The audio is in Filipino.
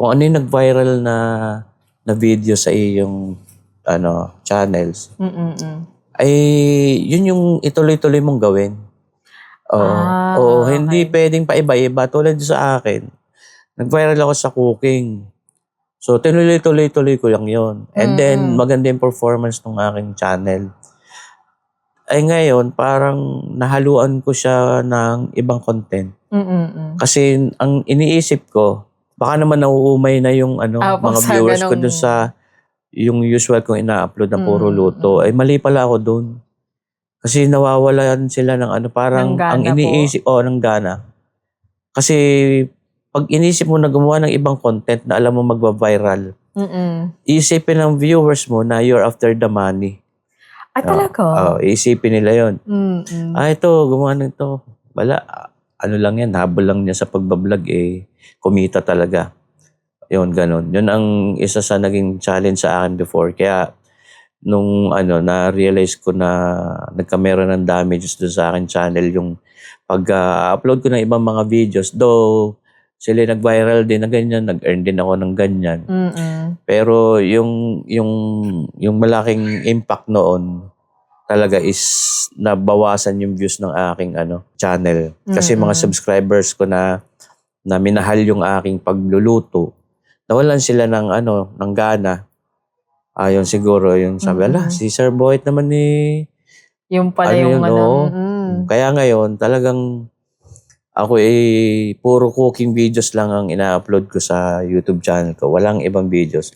kung ano yung nag-viral na video sa iyong channels, ay yun yung ituloy-tuloy mong gawin. Oo, hindi Okay. pwedeng paiba-iba. Tulad sa akin, nag-viral ako sa cooking. So, tinuloy-tuloy ko lang yun. And then, maganda yung performance ng aking channel. Ay ngayon, parang nahaluan ko siya ng ibang content. Kasi ang iniisip ko, baka naman nauumay na yung mga Sa viewers ko ganong dun sa yung usual kong ina-upload na puro luto. Ay mali pala ako dun. Kasi nawawalan sila ng parang Ng gana ang iniisip, ng gana. Kasi pag inisip mo na gumawa ng ibang content na alam mo magba-viral, isipin ng viewers mo na you're after the money. talaga? Iisipin nila yon. Ito, gumawa ng ito. Wala, ano lang yan, habol lang niya sa pagbablog kumita talaga. Yun, ganun. Yun ang isa sa naging challenge sa akin before. Kaya, nung na-realize ko na nagkameron ng damages doon sa akin channel, yung pag-upload ko ng ibang mga videos, though sila nag-viral din na ganyan, nag-earn din ako ng ganyan. Pero yung malaking impact noon talaga is nabawasan yung views ng aking channel. Kasi mga subscribers ko na minahal yung aking pagluluto, nawalan sila ng gana. Yun siguro, yung sabi, si Sir Boyet naman Yung pala yung Kaya ngayon, talagang ako puro cooking videos lang ang ina-upload ko sa YouTube channel ko. Walang ibang videos.